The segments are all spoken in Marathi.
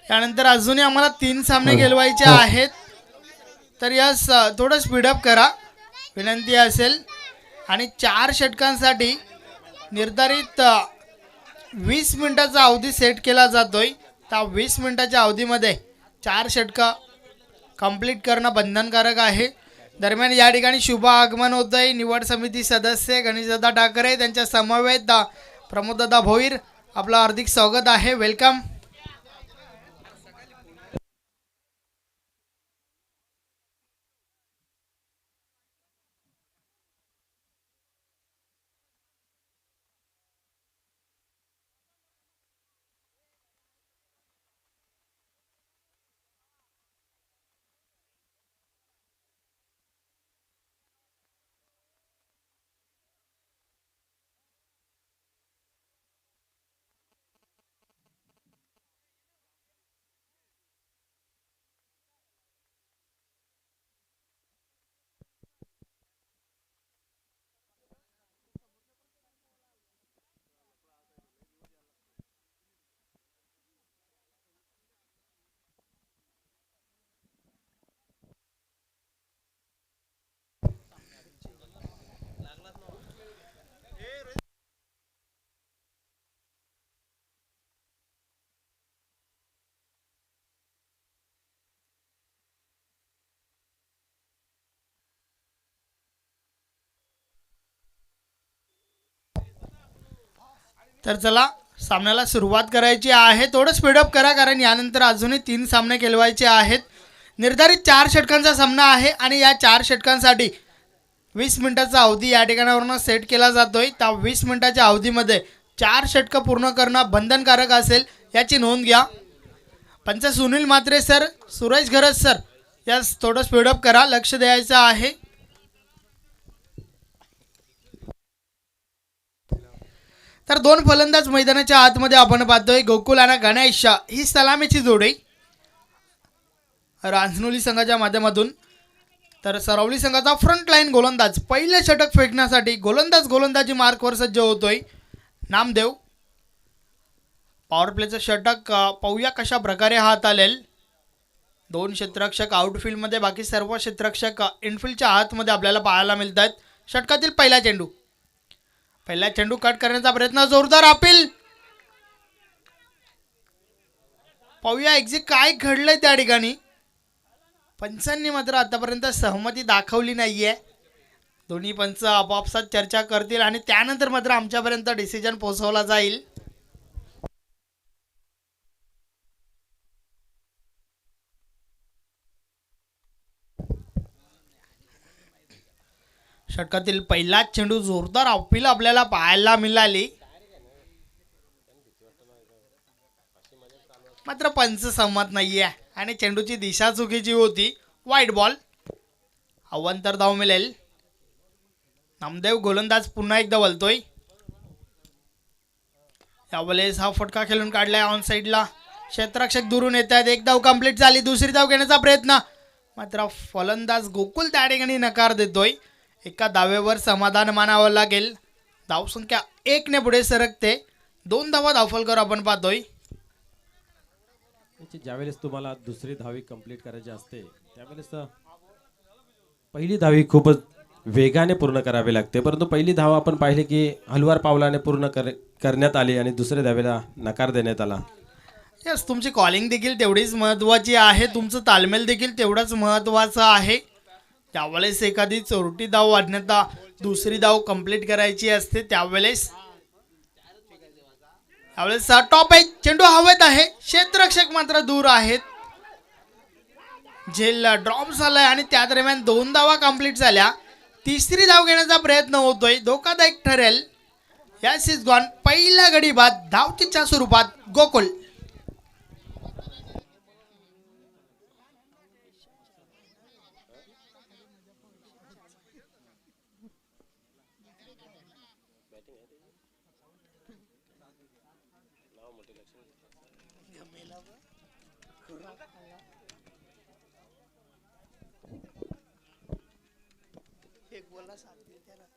यानंतर अजूनही आम्हाला 3 सामने खेळवायचे आहेत. तर यस थोडं स्पीडअप करा विनंती असेल. आणि 4 षटकांसाठी निर्धारित 20 मिनिटाचा अवधी सेट केला जातोय. त्या 20 मिनिटाच्या अवधीमध्ये 4 षटकं कंप्लीट करणं बंधनकारक आहे. दरम्यान या ठिकाणी शुभ आगमन होत आहे. निवड समिती सदस्य गणेशदादा ठाकरे त्यांच्या समवेत प्रमोददादा भोईर आपलं हार्दिक स्वागत आहे. वेलकम. तर चला सामन्याला सुरुवात करायची आहे. थोडं स्पीडअप करा कारण यानंतर अजूनही 3 सामने खेळवायचे आहेत. निर्धारित 4 षटकांचा सामना आहे आणि या 4 षटकांसाठी 20 मिनिटाचा अवधी या ठिकाणावरून सेट केला जातोय. त्या 20 मिनिटाच्या अवधीमध्ये 4 षटकं पूर्ण करणं बंधनकारक असेल याची नोंद घ्या. पंच सुनील म्हात्रे सर, सुरेश घरज सर यास थोडं स्पीडअप करा, लक्ष द्यायचं आहे. तर 2 फलंदाज मैदानाच्या आतमध्ये आपण पाहतोय. गोकुल आणि गणेश ही सलामीची जोडी रांजणोली संघाच्या माध्यमातून. तर सरावली संघाचा फ्रंट लाईन गोलंदाज पहिले षटक फेकण्यासाठी गोलंदाजी मार्कवर सज्ज होतोय नामदेव. पॉवर प्लेचं षटक पाहूया कशा प्रकारे हाताळेल. 2 क्षेत्ररक्षक आउटफील्डमध्ये, बाकी सर्व क्षेत्ररक्षक इनफील्डच्या आतमध्ये आपल्याला पाहायला मिळत आहेत. षटकातील पहिला चेंडू कट करण्याचा प्रयत्न, जोरदार अपील. पाहूया एक्झिट काय घडलंय त्या ठिकाणी. पंचांनी मात्र आतापर्यंत सहमती दाखवली नाहीये. दोन्ही पंच आपापसात चर्चा करतील आणि त्यानंतर मात्र आमच्यापर्यंत डिसिजन पोहोचवला जाईल. षटकातील पहिला चेंडू, जोरदार अपील आपल्याला पाहायला मिळाली. मात्र पंच सहमत नाहीये आणि चेंडूची दिशा चुकीची होती. वाईट बॉल. अवांतर धाव मिळेल. नामदेव गोलंदाज पुन्हा एकदा वलतोय. यावेळेस हा फटका खेळून काढलाय ऑन साईडला. क्षेत्ररक्षक दुरून येत आहेत. एक धाव कंप्लीट झाली. दुसरी धाव घेण्याचा प्रयत्न, मात्र फलंदाज गोकुल त्या ठिकाणी नकार देतोय. एका धावेवर समाधान मानावं लागेल. धावसंख्या 1 ने पुढे सरकते. 2 धावा धावफलकर आपण पाहतोय. ज्यावेळेस तुम्हाला दुसरी धावी कंप्लीट करायची असते त्यावेळेस पहिली धावी खूपच वेगाने पूर्ण करावी लागते, परंतु पहिली धाव आपण पाहिले की हलवार पावलाने पूर्ण करण्यात आली आणि दुसऱ्या धावेला नकार देण्यात आला. यस, तुमची कॉलिंग देखील तेवढीच महत्त्वाची आहे. तुमचं तालमेल देखील तेवढंच महत्त्वाचं आहे. त्यावेळेस एखादी चोरटी धाव वाढण्याचा दुसरी धाव कंप्लीट करायची असते. त्यावेळेस टॉप आहे. चेंडू हवेत आहे. क्षेत्ररक्षक मात्र दूर आहेत. झेल ड्रॉप झालाय आणि त्या दरम्यान 2 धावा कंप्लीट झाल्या. तिसरी धाव घेण्याचा प्रयत्न होतोय, धोकादायक ठरेल. Yes is gone. पहिला गडी बाद धावतीच्या स्वरूपात गोकुल.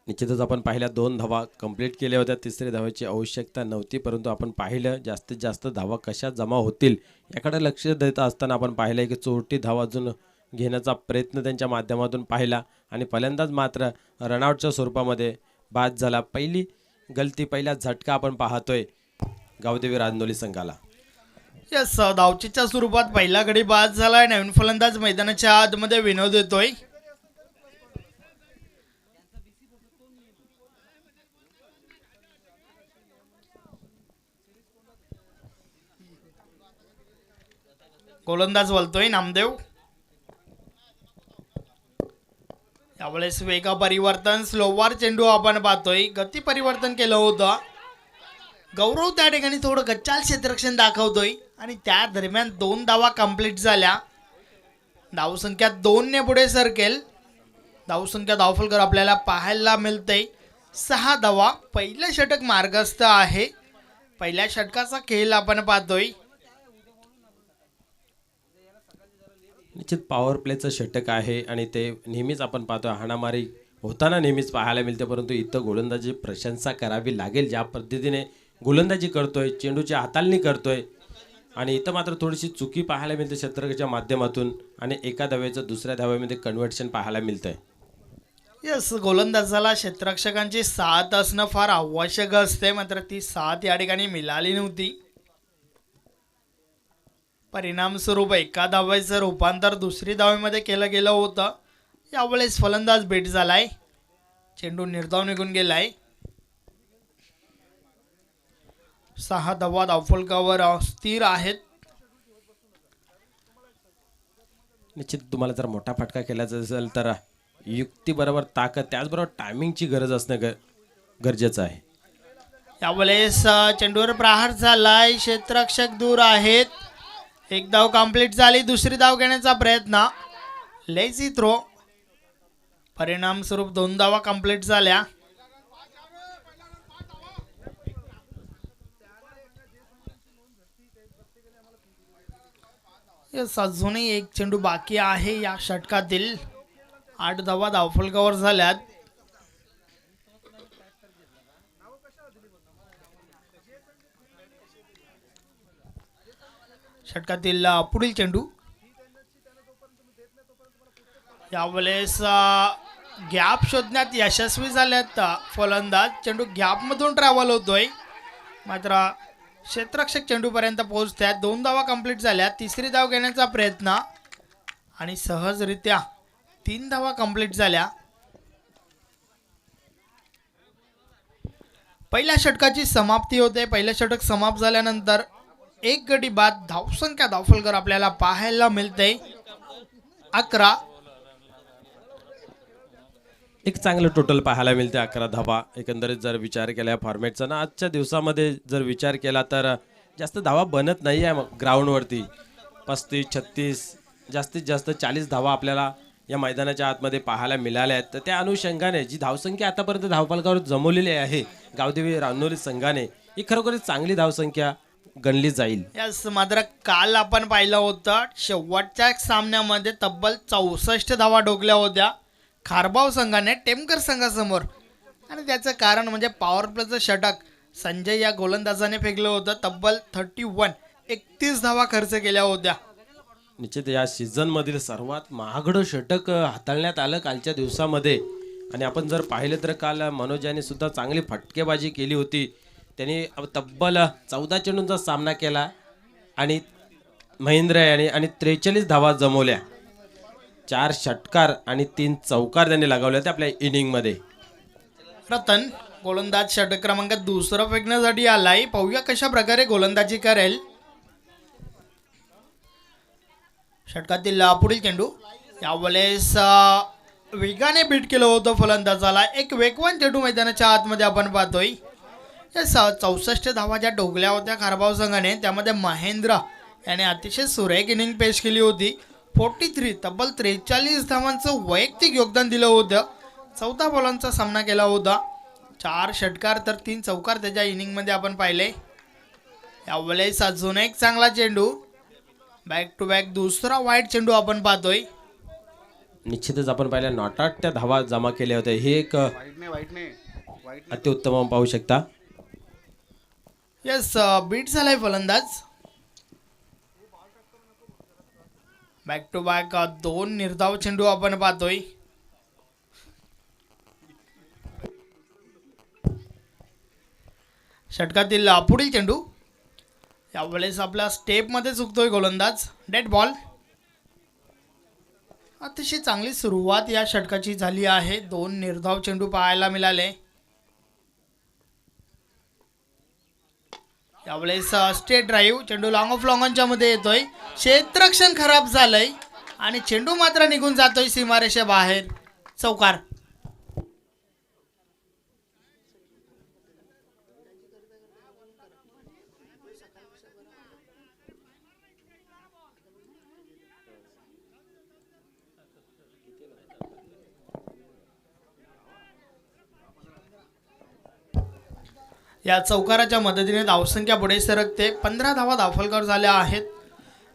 निश्चितच आपण पहिल्या 2 धावा कंप्लीट केल्या होत्या. तिसरी धावाची आवश्यकता नव्हती, परंतु आपण पाहिलं जास्तीत जास्त धावा कशा जमा होतील याकडे लक्ष देत असताना आपण पाहिलं की 34 धावा अजून घेण्याचा प्रयत्न त्यांच्या माध्यमातून पाहिला आणि पहिल्यांदाच मात्र रनआउटच्या स्वरूपामध्ये बाद झाला. पहिली गलती, पहिला झटका आपण पाहतोय गावदेवी रांजोली संघाला. यस, धावचीच्या स्वरूपात पहिला गडी बाद झालाय. नवीन फलंदाज मैदानाच्या आतमध्ये विनोद येतोय. गोलंदाज बोलतोय नामदेव. यावेळेस वेगा परिवर्तन, स्लोवर चेंडू आपण पाहतोय. गती परिवर्तन केलं होतं. गौरव त्या ठिकाणी थोडं गच्चाल क्षेत्ररक्षण दाखवतोय आणि त्या दरम्यान 2 धावा कंप्लीट झाल्या. धावसंख्या 2 ने पुढे सरकेल. धावसंख्या धावफलकर आपल्याला पाहायला मिळते 6 धावा. पहिलं षटक मार्गस्थ आहे. पहिल्या षटकाचा खेळ आपण पाहतोय. निश्चित पॉवर प्लेचं षटक आहे आणि ते नेहमीच आपण पाहतो हाणामारी होताना नेहमीच पाहायला मिळते, परंतु इथं गोलंदाजी प्रशंसा करावी लागेल. ज्या पद्धतीने गोलंदाजी करतोय, चेंडूची हाताळणी करतोय आणि इथं मात्र थोडीशी चुकी पाहायला मिळते क्षेत्ररक्षणाच्या माध्यमातून आणि एका धावेचं दुसऱ्या धावेमध्ये कन्व्हर्शन पाहायला मिळतंय. यस, गोलंदाजाला क्षेत्ररक्षकांची साथ असणं फार आवश्यक असते, मात्र ती साथ या ठिकाणी मिळाली नव्हती. परिणाम स्वरूप एका धावेचं रूपांतर दुसरी धावेमध्ये केलं गेलं होतं. यावेळेस फलंदाज बेट झालाय. चेंडू निर्धाव निघून गेलाय. 6 धावा धावफलकावर स्थिर आहेत. निश्चित तुम्हाला जर मोठा फटका केलाचा असेल तर युक्तीबरोबर ताकद, त्याचबरोबर टायमिंगची गरज असणं गरजेचं आहे. यावेळेस चेंडूवर प्रहार झालाय. क्षेत्ररक्षक दूर आहेत. एक धाव कंप्लीट झाली. दुसरी धाव घेण्याचा प्रयत्न, लेझी थ्रो. परिणाम स्वरूप 2 धावा कंप्लीट झाल्या. यस, अजूनही एक चेंडू बाकी आहे या षटकातील. 8 धावा धावफलकावर झाल्यात. षटकातील पुढील चेंडू. यावेळेस गॅप शोधण्यात यशस्वी झाल्यात फलंदाज. चेंडू गॅपमधून ट्रॅव्हल होतोय, मात्र क्षेत्ररक्षक चेंडूपर्यंत पोहोचतात. 2 धावा कंप्लीट झाल्या. तिसरी धाव घेण्याचा प्रयत्न आणि सहजरित्या 3 धावा कंप्लीट झाल्या. पहिल्या षटकाची समाप्ती होते. पहिलं षटक समाप्त झाल्यानंतर एक गडी बाद. धावसंख्या धावफलकर आपल्याला पाहायला मिळते 11. एक चांगलं टोटल पाहायला मिळते 11 धावा. एकंदरीत जर विचार केला फॉर्मॅटचा ना आजच्या दिवसामध्ये जर विचार केला तर जास्त धावा बनत नाही आहे ग्राउंडवरती. 35-36 जास्तीत जास्त 40 धावा आपल्याला या मैदानाच्या आतमध्ये पाहायला मिळाल्या आहेत. तर त्या अनुषंगाने जी धावसंख्या आतापर्यंत धावफलकावर जमवलेली आहे गावदेवी रांजोली संघाने, ही खरोखरच चांगली धावसंख्या गणली जाईल. यस, मात्र काल आपण पाहिलं होतं शेवटच्या सामन्यामध्ये तब्बल 64 धावा ठोकल्या होत्या खारबाव संघाने टेमकर संघासमोर. आणि त्याचं कारण म्हणजे पॉवर प्लेचं षटक संजय या गोलंदाजाने फेकलं होतं. तब्बल 31 धावा खर्च केल्या होत्या. निश्चित या सीझनमधील सर्वात महागडं षटक हाताळण्यात आलं कालच्या दिवसामध्ये. आणि आपण जर पाहिलं तर काल मनोज यांनी सुद्धा चांगली फटकेबाजी केली होती. त्यांनी तब्बल 14 चेंडूंचा सामना केला आणि महेंद्र आणि 43 धावा जमवल्या. 4 षटकार आणि 3 चौकार त्यांनी लगावले होते आपल्या इनिंगमध्ये. रतन गोलंदाज षटक क्रमांक 2 फेकण्यासाठी आलाय. पाहूया कशा प्रकारे गोलंदाजी करेल. षटकातील पुढील चेंडू. यावेळेस वेगाने बीट केलं होतं फलंदाजाला. एक वेगवान चेंडू मैदानाच्या आतमध्ये आपण पाहतोय. या 64 धावा ज्या ठोकल्या होत्या खारबाव संघाने, त्यामध्ये महेंद्र याने अतिशय सुरेख इनिंग पेश केली होती. 43 तब्बल 43 धावांचं वैयक्तिक योगदान दिलं होतं. 14 बॉलांचा सामना केला होता. 4 षटकार तर 3 चौकार त्याच्या इनिंगमध्ये आपण पाहिले. यावेळेस अजून एक चांगला चेंडू. बॅक टू बॅक दुसरा वाईट चेंडू आपण पाहतोय. निश्चितच आपण पाहिल्या नॉटाट त्या धावा जमा केल्या होत्या. हे एक अतिउत्तम पाहू शकता. यस, बीट झालाय फलंदाज. बॅक टू बॅक 2 निर्धाव चेंडू आपण पाहतोय. षटकातील पुढील चेंडू. यावेळेस आपला स्टेपमध्ये चुकतोय गोलंदाज. Dead ball. अतिशय चांगली सुरुवात या षटकाची झाली आहे. 2 निर्धाव चेंडू पाहायला मिळाले. यावेळेस स्टेट ड्राईव्ह. चेंडू लॉंग ऑफ लॉंगॉनच्या मध्ये येतोय. क्षेत्ररक्षण खराब झालंय आणि चेंडू मात्र निघून जातोय सीमारेषे बाहेर. चौकार. या चौकाराच्या मदतीने धावसंख्या पुढे सरकते. 15 धावा दाखलकर झाल्या आहेत.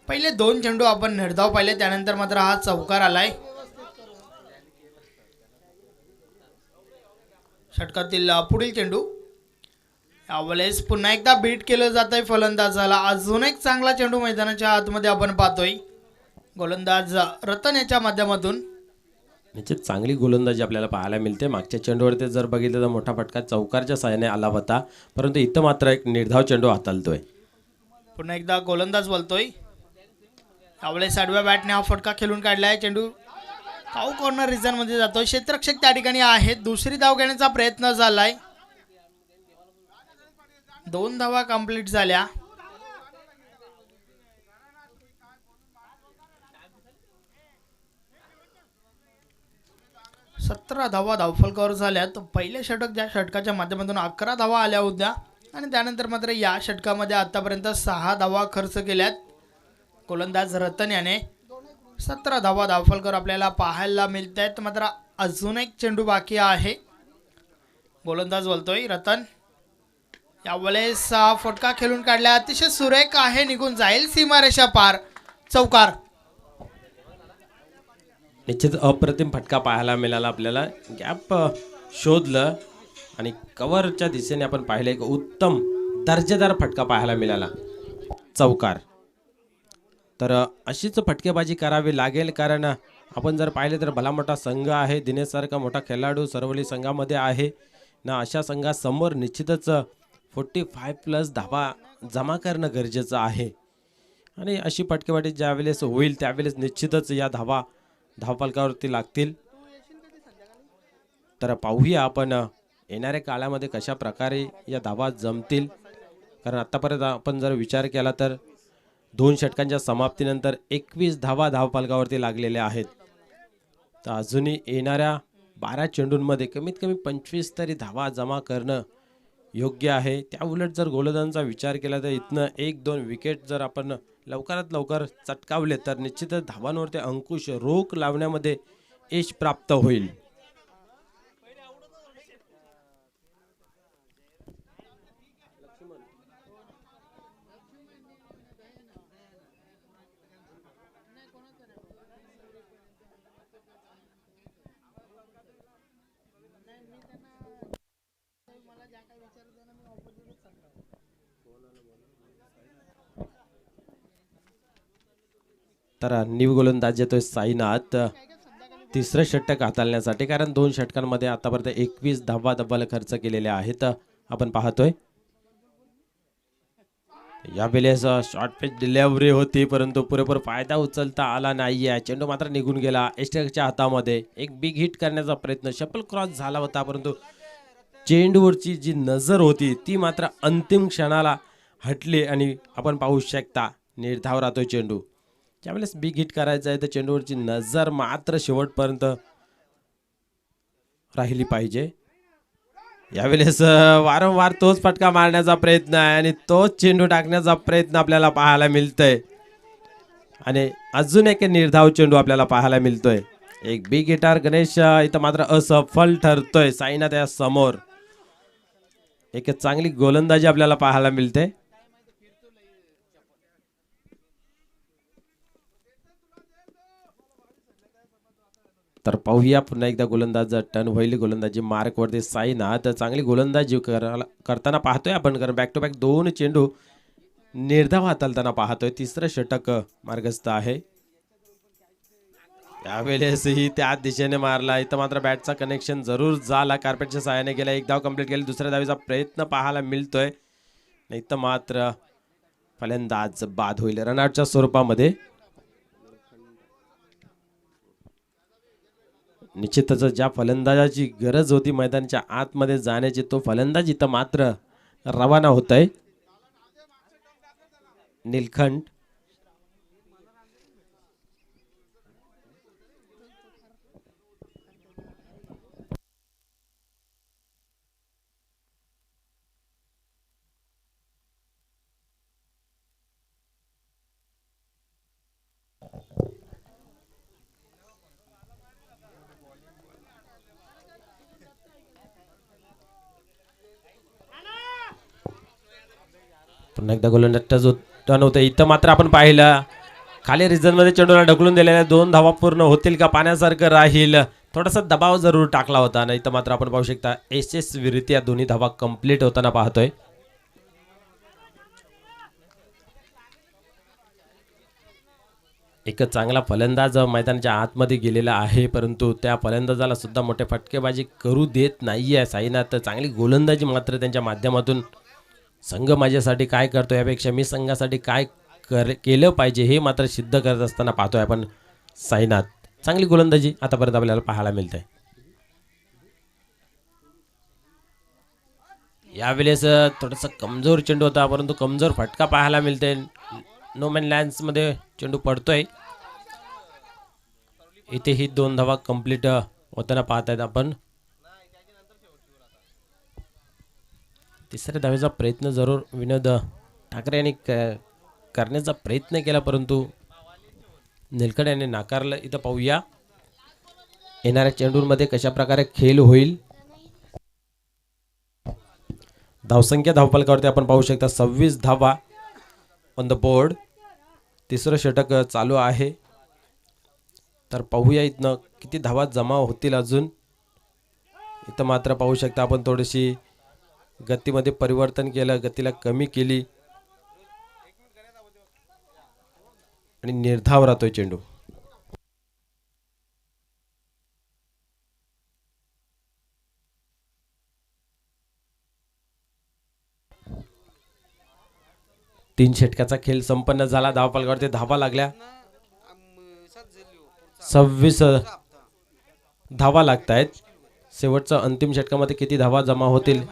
पहिले 2 चेंडू आपण निर्धाव पाहिले, त्यानंतर मात्र हा चौकार आलाय. षटकातील पुढील चेंडू. यावेळेस पुन्हा एकदा बीट केलं जात आहे फलंदाजाला. अजून एक चांगला चेंडू मैदानाच्या आतमध्ये आपण पाहतोय. गोलंदाज रतन याच्या माध्यमातून. निश्चित चांगली गोलंदाजी आपल्याला पाहायला मिळते. मागच्या चेंडूवरती जर बघितलं तर मोठा फटका चौकारच्या साहाय्याने आला होता, परंतु इथं मात्र एक निर्धाव चेंडू हाताळतोय. पुन्हा एकदा गोलंदाज बोलतोय. यावेळेस आडव्या बॅटने हा फटका खेळून काढलाय. चेंडू काऊ कॉर्नर रिजन मध्ये जातोय. क्षेत्ररक्षक त्या ठिकाणी आहेत. दुसरी धाव घेण्याचा प्रयत्न झालाय. 2 धावा कंप्लीट झाल्या. सतरा धावा धावफलकावर झाल्या. तर पहिले षटक ज्या षटकाच्या माध्यमातून 11 धावा आल्या होत्या आणि त्यानंतर मात्र या षटकामध्ये आतापर्यंत 6 धावा खर्च केल्यात. गोलंदाज रतन याने 17 धावा धावफलकर आपल्याला पाहायला मिळत आहेत. मात्र अजून एक चेंडू बाकी आहे. गोलंदाज बोलतोय रतन. यावेळेस फटका खेळून काढला. अतिशय सुरेख आहे. निघून जाईल सीमारेषा पार. चौकार. निश्चित अप्रतिम फटका पाहायला मिळाला आपल्याला. गॅप शोधलं आणि कव्हरच्या दिशेने आपण पाहिलं एक उत्तम दर्जेदार फटका पाहायला मिळाला. चौकार. तर अशीच फटकेबाजी करावी लागेल, कारण आपण जर पाहिले तर भला मोठा संघ आहे. दिनेशसारखा मोठा खेळाडू सरवली संघामध्ये आहे ना. अशा संघासमोर निश्चितच 45+ धावा जमा करणं गरजेचं आहे आणि अशी फटकेबाजी ज्यावेळेस होईल त्यावेळेस निश्चितच या धावा धावफलकावरती लागतील. तर पाहूया आपण येणाऱ्या काळामध्ये कशा प्रकारे या धावा जमतील, कारण आतापर्यंत आपण जर विचार केला तर 2 षटकांच्या समाप्तीनंतर 21 धावा धावफलकावरती लागलेल्या आहेत. तर अजूनही येणाऱ्या 12 चेंडूंमध्ये कमीत कमी 25 तरी धावा जमा करणं योग्य आहे. त्या उलट जर गोलंदाजांचा विचार केला तर इथनं 1-2 विकेट जर आपण लवकरात लवकर चटकावले तर निश्चितच धावांवरती अंकुश रोख लावण्यामध्ये यश प्राप्त होईल. तर न्यू गोलंदाज येतोय साईनाथ तिसरं षटक हाताळण्यासाठी, कारण 2 षटकांमध्ये आतापर्यंत 21 धावा तब्बल खर्च केलेले आहेत. आपण पाहतोय यावेळेस शॉर्ट पिच डिलिव्हरी होती, परंतु पुरेपूर फायदा उचलता आला नाहीये. चेंडू मात्र निघून गेला एस्टेकच्या हातामध्ये. एक बिग हिट करण्याचा प्रयत्न शपल क्रॉस झाला होता, परंतु चेंडूवरची जी नजर होती ती मात्र अंतिम क्षणाला हटली आणि आपण पाहू शकता निर्धाव राहतोय चेंडू. ज्यावेळेस बिग हिट करायचं आहे तर चेंडूवरची नजर मात्र शेवटपर्यंत राहिली पाहिजे. यावेळेस वारंवार तोच फटका मारण्याचा प्रयत्न आहे आणि तोच चेंडू टाकण्याचा प्रयत्न आपल्याला पाहायला मिळतोय आणि अजून एक निर्धाव चेंडू आपल्याला पाहायला मिळतोय. एक बिग हिटर गणेश इथं मात्र असफल ठरतोय साईनाथ या समोर. एक चांगली गोलंदाजी आपल्याला पाहायला मिळते. तर पाहूया पुन्हा एकदा गोलंदाज टर्न होईल. गोलंदाजी मार्कवरती साईनाथ चांगली गोलंदाजी करताना पाहतोय आपण, कारण बॅक टू बॅक 2 चेंडू निर्धाव हाताळताना पाहतोय. तिसरं षटक मार्गस्थ आहे. त्यावेळेसही त्याच दिशेने मारला. इथं मात्र बॅटचा कनेक्शन जरूर झाला. कार्पेटच्या सहाय्याने गेला. एक धाव कंप्लीट केली. दुसऱ्या धावीचा प्रयत्न पाहायला मिळतोय. नाही तर मात्र फलंदाज बाद होईल रनआउटच्या स्वरूपामध्ये. निश्चितच ज्या फलंदाजाची गरज होती मैदानाच्या आतमध्ये जाण्याची, तो फलंदाज इथं मात्र रवाना होत आहे. नीलखंड पुन्हा एकदा गोलंदाज टर्न होतं. इथं मात्र आपण पाहिलं खाली रिझन मध्ये चेंडूला ढकलून दिलेल्या 2 धावा पूर्ण होतील का पाण्यासारखं राहील. थोडासा दबाव जरूर टाकला होता. नाही तर मात्र आपण पाहू शकता यशस्वीरित्या दोन्ही धावा कंप्लीट होताना पाहतोय. एक चांगला फलंदाज मैदानाच्या आतमध्ये गेलेला आहे, परंतु त्या फलंदाजाला सुद्धा मोठे फटकेबाजी करू देत नाहीये साईनाथ. चांगली गोलंदाजी मात्र त्यांच्या माध्यमातून संघ माझ्यासाठी काय करतो यापेक्षा मी संघासाठी काय केलं पाहिजे हे मात्र सिद्ध करत असताना पाहतोय आपण साईनाथ. चांगली गोलंदाजी आतापर्यंत आपल्याला पाहायला मिळते. यावेळेस थोडासा कमजोर चेंडू होता, परंतु कमजोर फटका पाहायला मिळते. नो मॅन लँड्स मध्ये चेंडू पडतोय. इथेही 2 धावा कंप्लीट होताना पाहतायत आपण. तिसऱ्या धावेचा प्रयत्न जरूर विनोद ठाकरे यांनी करण्याचा प्रयत्न केला, परंतु निलकंठ यांनी नाकारलं. इथं पाहूया येणाऱ्या चेंडूंमध्ये कशा प्रकारे खेळ होईल. धावसंख्या धावफलकावरती आपण पाहू शकता 26 धावा ऑन द बोर्ड. तिसरं षटक चालू आहे. तर पाहूया इथनं किती धावा जमा होतील अजून. इथं मात्र पाहू शकता आपण थोडीशी गतीमध्ये परिवर्तन केलं, गतीला कमी केली आणि निर्धाव राहतोय चेंडू. तीन षटकाचा खेळ संपन्न झाला. धावफलकावरती धावा लागल्या. 26 धावा लागत आहेत. शेवटच्या अंतिम षटकामध्ये किती धावा जमा होतील.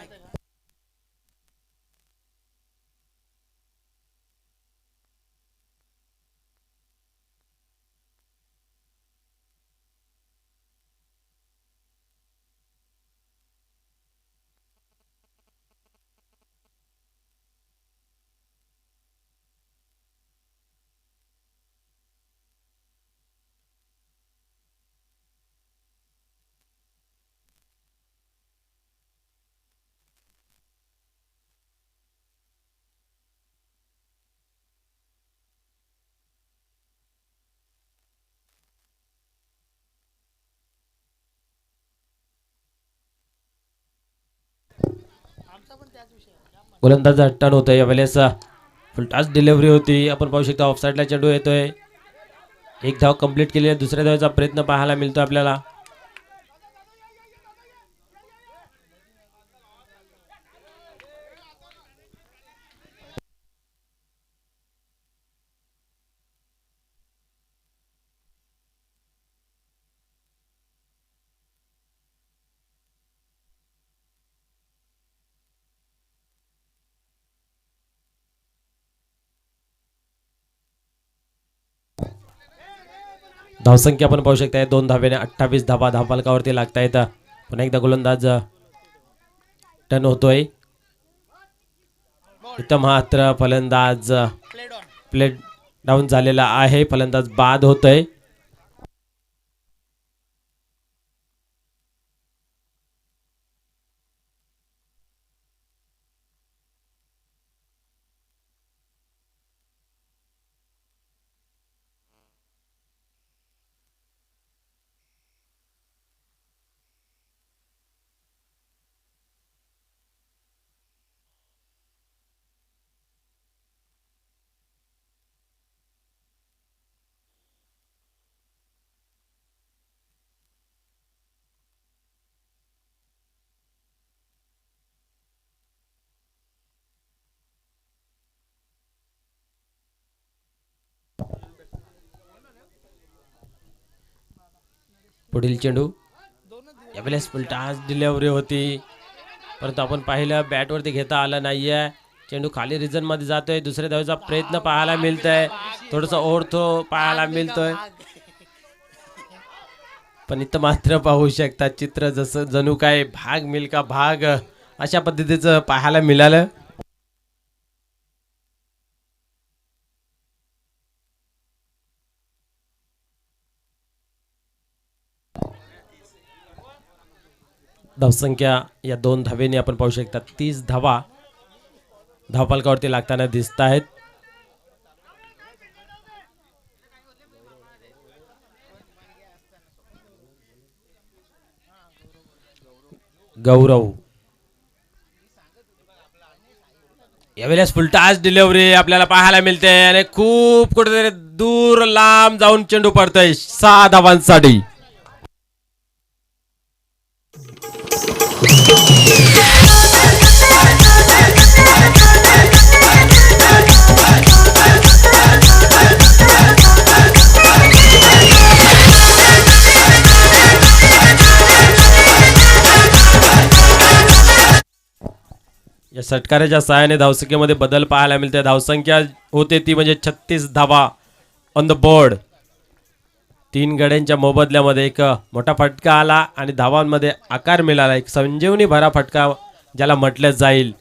गोलंदाज टर्न होतोय. यावेळेस फुलटाच डिलिव्हरी होती. आपण पाहू शकता ऑफ साईडला चेंडू येतोय. एक धाव कंप्लीट केली आहे. दुसऱ्या धावेचा प्रयत्न पाहायला मिळतो आपल्याला. धावसंख्या आपण पाहू शकता 2 धावेने 28 धावा धावफलकावरती लागत आहेत. पुन्हा एकदा गोलंदाज टर्न होतोय. इथं मात्र फलंदाज प्लेट डाऊन झालेला आहे. फलंदाज बाद होतोय. पुढील चेंडू यावेळेस फुलटास डिलेवरी होती, परंतु आपण पाहिलं बॅटवरती घेता आलं नाहीये. चेंडू खाली रिजन मध्ये जातोय. दुसऱ्या धावेचा प्रयत्न पाहायला मिळतोय. थोडंसं ओढतो पाहायला मिळतोय, पण इथं मात्र पाहू शकता चित्र जसं जणू काय भाग मिल्का भाग अशा पद्धतीचं पाहायला मिळालं. धावसंख्या या 2 धावेने आपण पाहू शकता 30 धावा धावफलकावरती लागताना दिसत आहेत. गौरव यावेळेस फुलटास डिलिव्हरी आपल्याला पाहायला मिळते आणि खूप कुठेतरी दूर लांब जाऊन चेंडू पडतोय 6 धावांसाठी. या षटकाराच्या सहाय्याने धावसंख्येमध्ये बदल पाहायला मिळते. धावसंख्या होते ती म्हणजे 36 धावा ऑन द बोर्ड. 3 गड्यांच्या मोबदल्यामध्ये एक मोठा फटका आला आणि धावांमध्ये आकार मिळाला. एक संजीवनी भरा फटका ज्याला म्हटलं जाईल.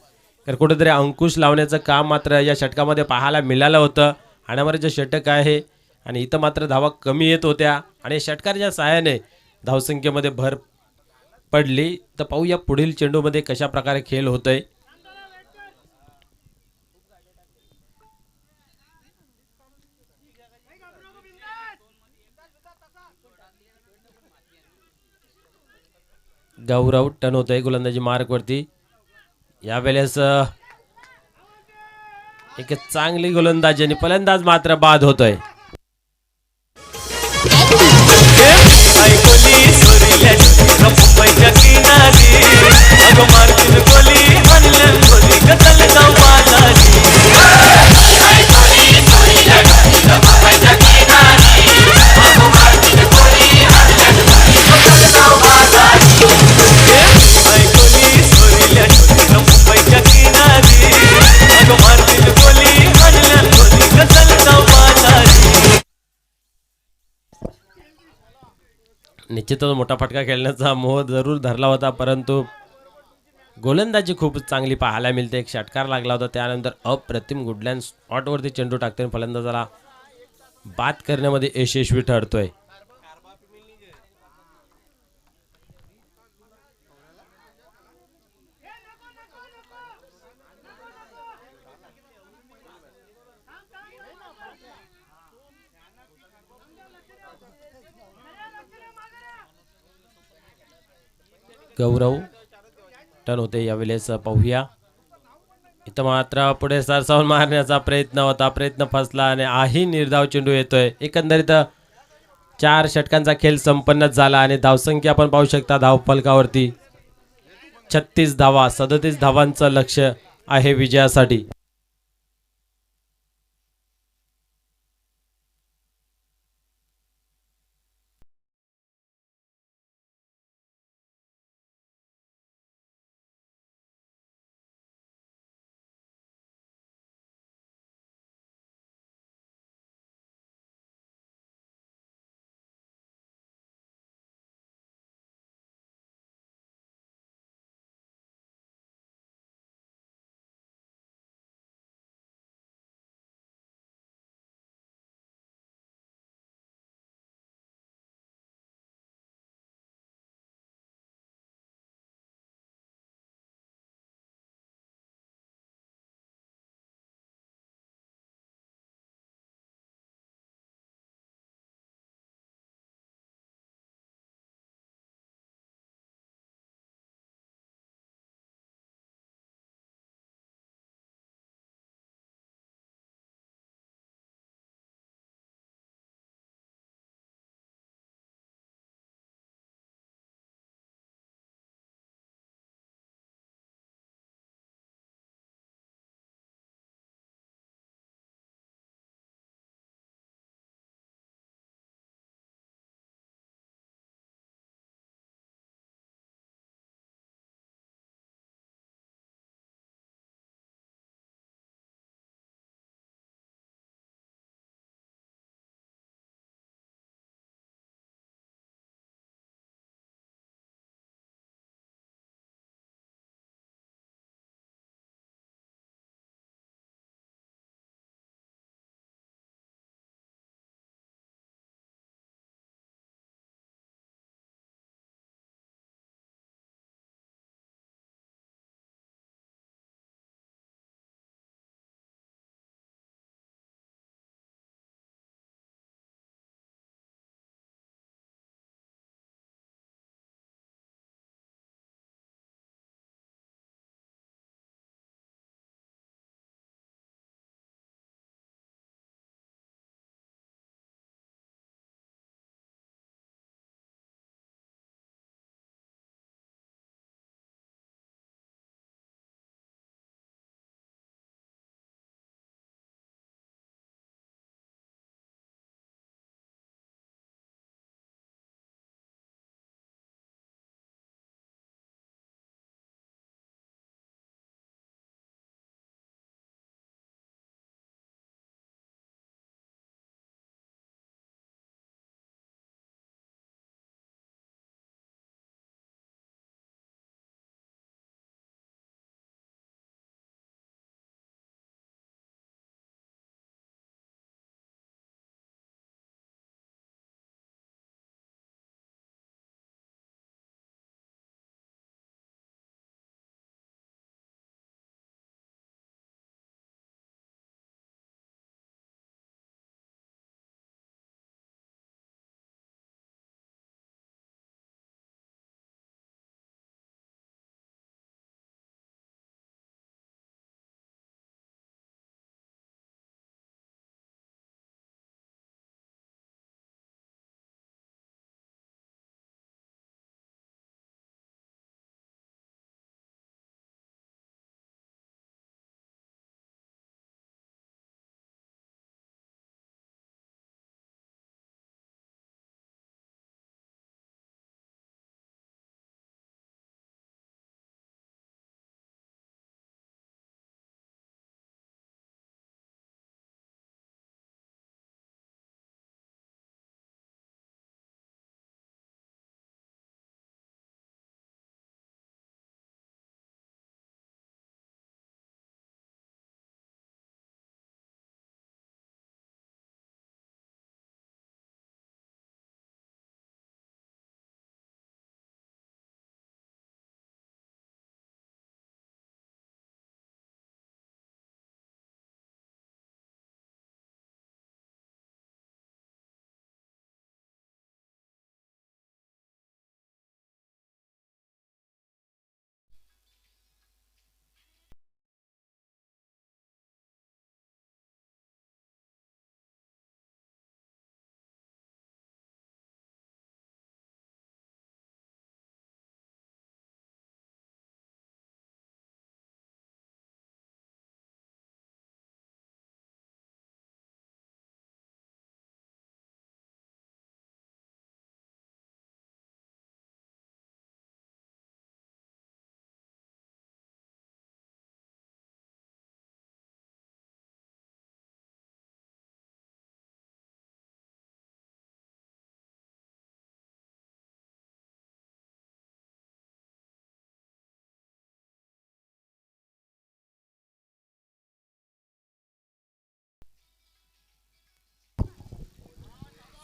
तर कुठेतरी अंकुश लावण्याचं काम मात्र या षटकामध्ये पाहायला मिळालं होतं. हाणामारीचं जे षटक आहे आणि इथं मात्र धावा कमी येत होत्या आणि षटकाराच्या सहाय्याने धावसंख्येमध्ये भर पडली. तर पाहूया पुढील चेंडूमध्ये कशा प्रकारे खेळ होतोय. गौरव टन होतोय गोलंदाजी मार्क वरती. यावेळेस एक चांगली गोलंदाजी आणि फलंदाज मात्र बाद होतोय. निश्चितच मोठा फटका खेळण्याचा मोह जरूर धरला होता, परंतु गोलंदाजी खूप चांगली पाहायला मिळते. एक षटकार लागला होता, त्यानंतर अप्रतिम गुडलँड स्पॉटवरती चेंडू टाकते फलंदाजाला बाद करण्यामध्ये यशस्वी ठरतोय. गौरव टन होते यावेळेस पाहूया. इथं मात्र पुढे सरसावून मारण्याचा प्रयत्न होता, प्रयत्न फसला आणि आही निर्धाव चेंडू येतोय. एकंदरीत 4 षटकांचा खेळ संपन्न झाला आणि धावसंख्या आपण पाहू शकता धावफलकावरती 36 धावा 37 धावांचं लक्ष्य आहे विजयासाठी.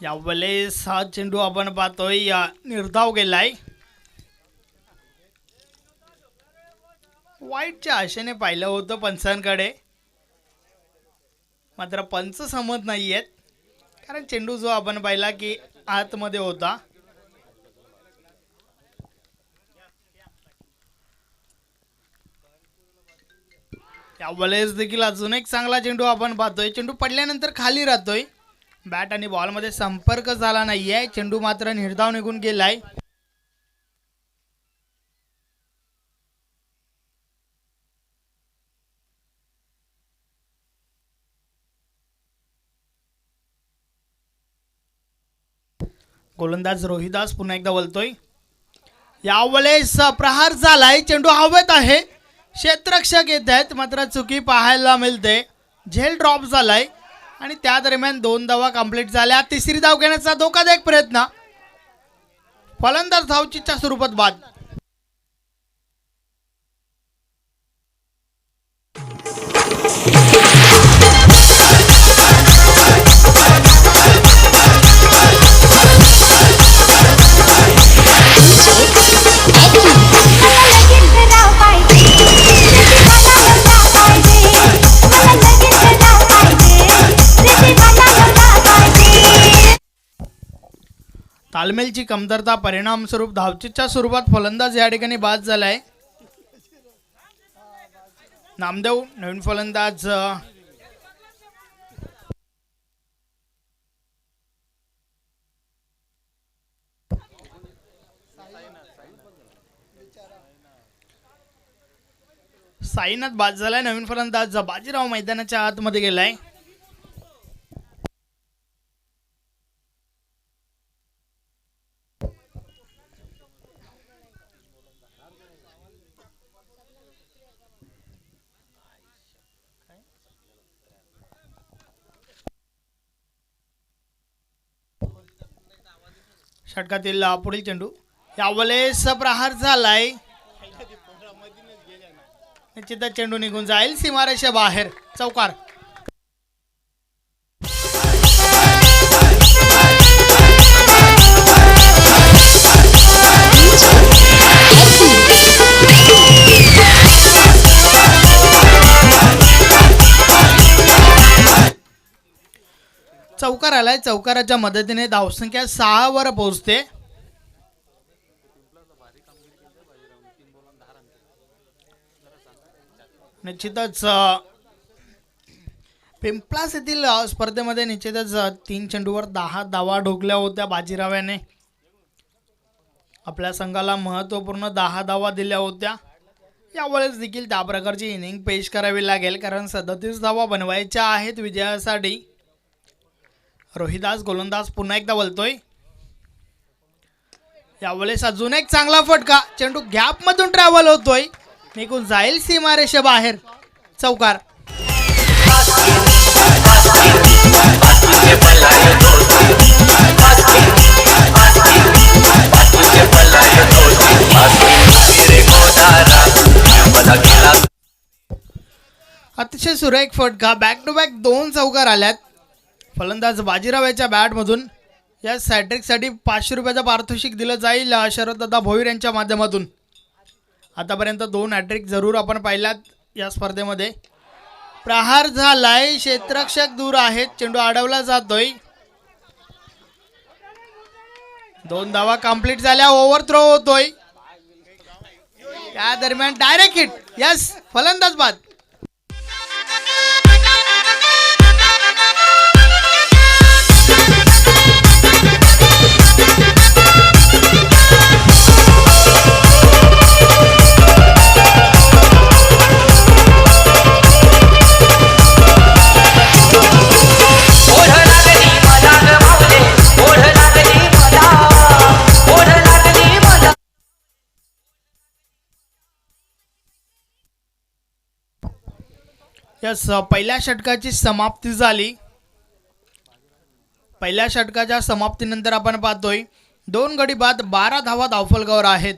यावेळेस हा चेंडू आपण पाहतोय निर्धाव गेलाय. वाईटच्या आशेने पाहिलं होतं पंचांकडे, मात्र पंच सहमत नाहीयेत कारण चेंडू जो आपण पाहिला की आतमध्ये होता. यावेळेस देखील अजून एक चांगला चेंडू आपण पाहतोय. चेंडू पडल्यानंतर खाली राहतोय. बॅट आणि बॉलमध्ये संपर्क झाला नाहीये. चेंडू मात्र निर्धाव निघून गेलाय. गोलंदाज रोहिदास पुन्हा एकदा बोलतोय. यावेळेस प्रहार झालाय. चेंडू हवेत आहे. क्षेत्ररक्षक येत आहेत मात्र चुकी पाहायला मिळते. झेल ड्रॉप झालाय आणि त्या दरम्यान 2 धावा कंप्लीट झाल्या. तिसरी धाव घेण्याचा धोकादायक प्रयत्न. फलंदाज धावचीच्या स्वरूपात बाद. तालमेलची कमतरता परिणाम स्वरूप धावचीच्या स्वरूपात फलंदाज या ठिकाणी बाद झालाय. नामदेव नवीन फलंदाज. साईनाथ बाद झालाय. नवीन फलंदाज बाजीराव मैदानाच्या आतमध्ये गेलाय. षटकातील पुढील चेंडू. यावेळेस प्रहार झालाय. निश्चितच चेंडू निघून जाईल सीमारेषा बाहेर. चौकार. चौकार आलाय. चौकाराच्या मदतीने धावसंख्या 6 वर पोहोचते. निश्चितच पिंपलास येथील स्पर्धेमध्ये निश्चितच 3 चेंडूवर 10 धावा ठोकल्या होत्या बाजीरावाने. आपल्या संघाला महत्त्वपूर्ण 10 धावा दिल्या होत्या. यावेळेस देखील त्या प्रकारची इनिंग पेश करावी लागेल कारण 37 धावा बनवायच्या आहेत विजयासाठी. रोहिदास गोलंदाज पुन्हा एकदा बोलतोय. यावेळेस अजून एक चांगला फटका. चेंडू गॅप मधून ट्रॅव्हल होतोय. निघून जाईल सीमारेषा बाहेर. चौकार. अतिशय सुरेख फटका. बॅक टू बॅक 2 चौकार आल्यात. फलंदाज बाजीराव याच्या बॅटमधून. या सॅट्रिकसाठी 500 रुपयाचा पारितोषिक दिलं जाईल शरददादा भोईर यांच्या माध्यमातून. आतापर्यंत 2 हॅट्रिक जरूर आपण पाहिल्यात या स्पर्धेमध्ये. प्रहार झालाय. क्षेत्ररक्षक दूर आहेत. चेंडू अडवला जातोय. 2 धावा कंप्लीट झाल्या. ओव्हर थ्रो होतोय. त्या दरम्यान डायरेक्ट हिट. यस, फलंदाज बाद. यस, पहिल्या षटकाची समाप्ती झाली. पहिल्या षटकाच्या समाप्तीनंतर आपण पाहतोय 2 गडी बाद 12 धावा धावफलकावर आहेत.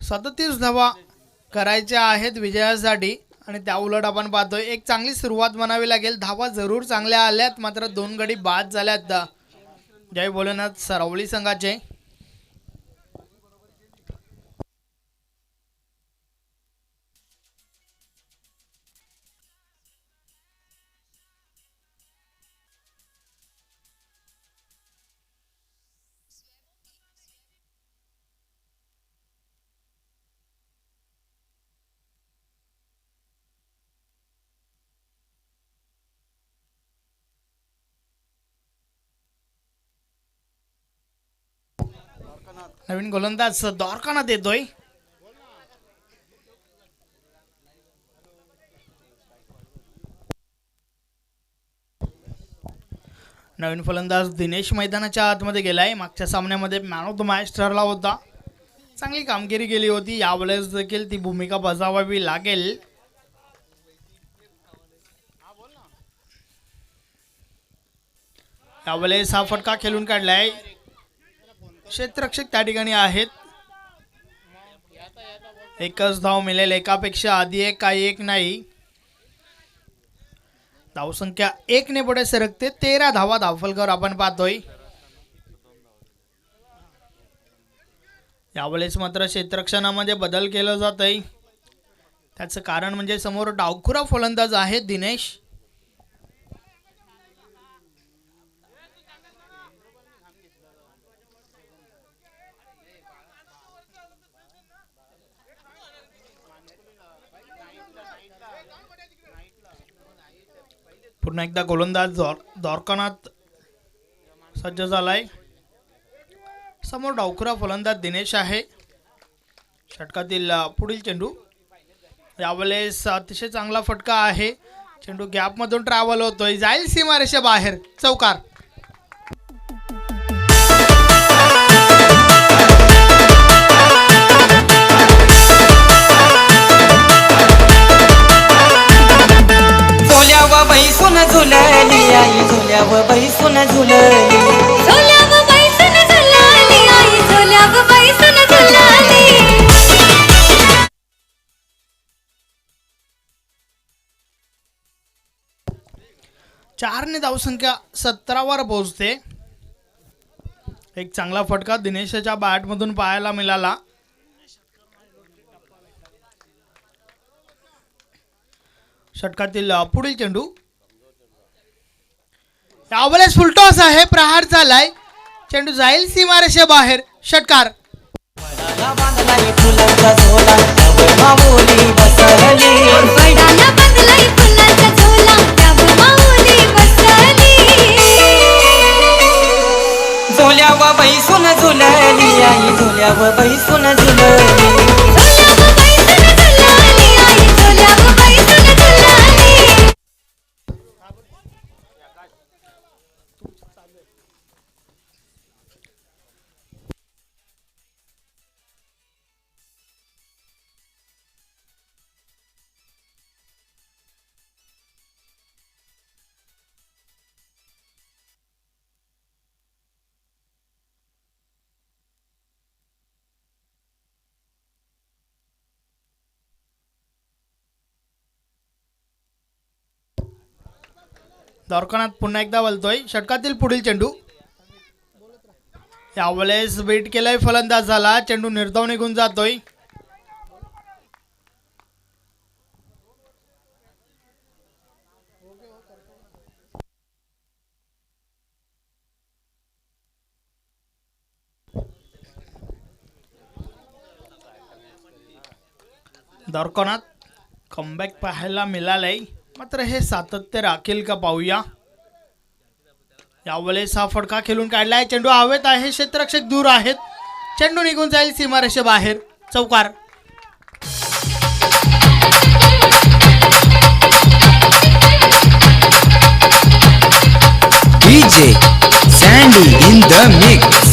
37 धावा करायच्या आहेत विजयासाठी आणि त्या उलट आपण पाहतोय एक चांगली सुरुवात म्हणावी लागेल. धावा जरूर चांगल्या आल्यात, मात्र 2 गडी बाद झाल्यात जय भोलेनाथ सरवली संघाचे. नवीन गोलंदाज द्वारकानाथ येतोय. नवीन फलंदाज दिनेश मैदानाच्या आतमध्ये गेलाय. मागच्या सामन्यामध्ये मॅन ऑफ द मॅच ठरला होता. चांगली कामगिरी केली होती. यावेळेस देखील ती भूमिका बजावावी लागेल. यावेळेस हा फटका खेळून काढलाय. क्षेत्ररक्षक त्या ठिकाणी आहेत. एकच धाव मिळेल. एकापेक्षा आधी एक काही एक नाही. धावसंख्या 1 ने पुढे सरकते. 13 धावा धावफलकावर आपण पाहतोय. यावेळेस मात्र क्षेत्ररक्षणामध्ये बदल केला जात आहे. त्याचं कारण म्हणजे समोर डावखुरा फलंदाज आहे दिनेश. पुन्हा एकदा गोलंदाज द्वारकानाथ सज्ज झालाय. समोर डावखुरा फलंदाज दिनेश आहे. षटकातील पुढील चेंडू. यावेळेस अतिशय चांगला फटका आहे. चेंडू गॅप मधून ट्रॅव्हल होतोय. जाईल सीमारेषा बाहेर. चौकार. बैसून झुलली आई झुल्यावर बैसून झुलली. झुल्यावर बैसून झुलली आई झुल्यावर बैसून झुलली. 4 ने धावसंख्या 17 वर पोहोचते. एक चांगला फटका दिनेशच्या बॅट मधून पाहायला मिळाला. षटकातील पुढील चेंडू. यावेळेस फुलटॉस आहे. प्रहार झालाय. चेंडू जाईल सीमारेषे बाहेर. षटकार. बांधलाय फुलांचा झोला त्यावर माऊली बसली. वडाला बांधलाय फुलांचा झोला त्यावर माऊली बसली. झोल्यावर बैसून झुलली आई झोल्यावर बैसून झुलली. झुल्यावर बैसून झुलली आई झुल्यावर बैसून झुलली. द्वारकानाथ पुन्हा एकदा बोलतोय. षटकातील पुढील चेंडू. यावेळेस बेट केलाय फलंदाजाला. चेंडू निर्धाव निघून जातोय. द्वारकानाथ कमबॅक पाहायला मिळालंय. मात्र हे सातत्य राखील का पाहूया. यावेळेस हा फटका खेळून काढलाय. चेंडू हवेत आहे. क्षेत्ररक्षक दूर आहेत. चेंडू निघून जाईल सीमारेषे बाहेर. चौकार. DJ Sandy in the mix.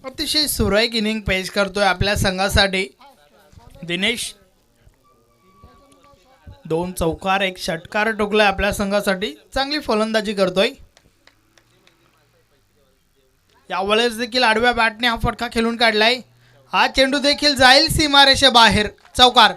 अतिशय सुरेख इनिंग पेश करतोय आपल्या संघासाठी दिनेश. 2 चौकार 1 षटकार टोकलाय आपल्या संघासाठी. चांगली फलंदाजी करतोय. यावेळेस देखील आडव्या बॅटने हा फटका खेळून काढलाय. हा चेंडू देखील जाईल सीमारेषे बाहेर. चौकार.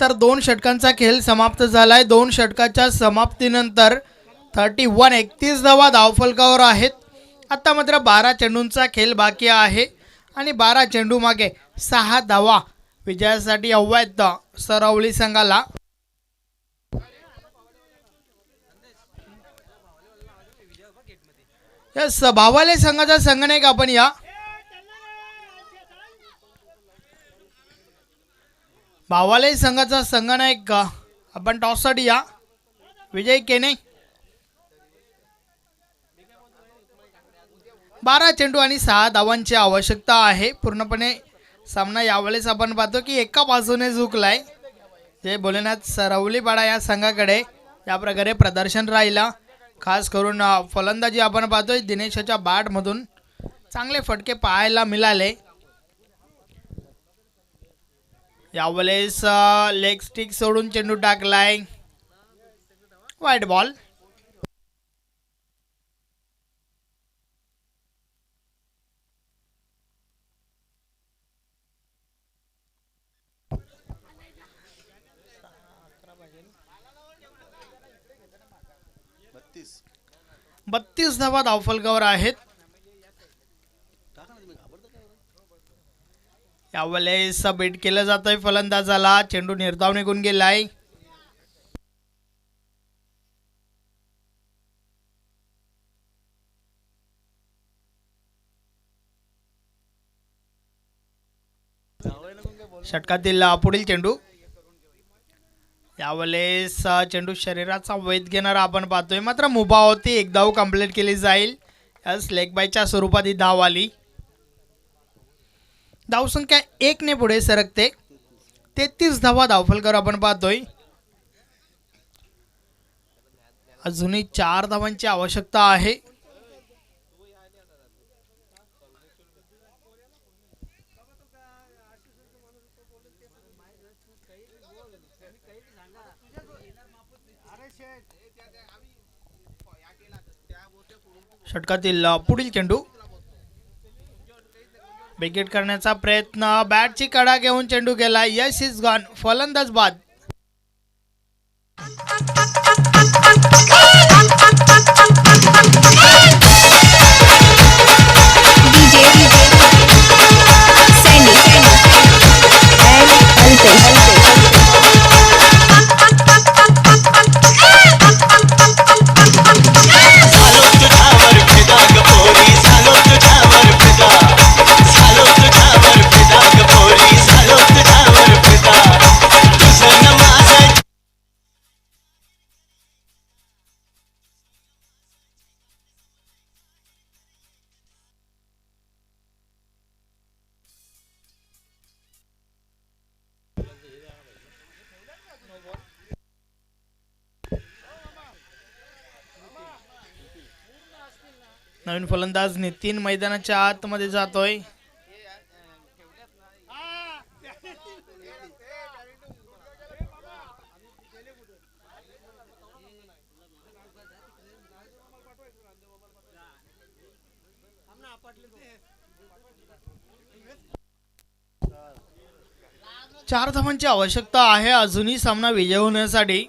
तर 2 षटकांचा खेळ समाप्त झालाय. 2 षटकाच्या समाप्तीनंतर 31 धावा धावफलकावर आहेत. आता मात्र 12 चेंडूंचा खेळ बाकी आहे आणि 12 चेंडू मागे 6 धावा विजयासाठी हव्या आहेत सरवली संघाला. यस, भावाले संघाचा संघनायक आपण या. भावाले संघाचा संघनायक आपण टॉससाठी या. विजय केने. 12 चेंडू आणि 6 धावांची आवश्यकता आहे. पूर्णपणे सामना यावेळेस आपण पाहतो की एका बाजूने झुकलाय. जे भोलेनाथ सरवलीपाडा या संघाकडे या प्रकारे प्रदर्शन राहिला. खास करून फलंदाजी आपण पाहतोय दिनेशच्या बॅटमधून चांगले फटके पाहायला मिळाले. यावेळेस लेग स्टिक सोडून चेंडू टाकलाय. वाईट बॉल. बत्तीस धावा धावफलकावर आहेत. यावेळेस बेट केलं जातंय फलंदाजाला. चेंडू निर्धाव निघून गेलाय. षटकातील पुढील चेंडू. यावेळेस चेंडू शरीराचा वेध घेणारा आपण पाहतोय. मात्र मुभा होती. एक धाव कंप्लीट केली जाईल. यास लेग बायच्या स्वरूपात ही धाव आली. धावसंख्या 1 ने पुढे सरकते. 33 धावा धावफलकावर आपण पाहतोय. अजूनही 4 धावांची आवश्यकता आहे. षटकातील पुढील चेंडू. विकेट करण्याचा प्रयत्न. बॅटची कडा घेऊन चेंडू गेला. यश इज गॉन. फलंदाज बाद. नवीन फलंदाज नितीन मैदानाच्या आतमध्ये जातोय. चार धावांची आवश्यकता आहे अजूनही सामना विजय होण्यासाठी.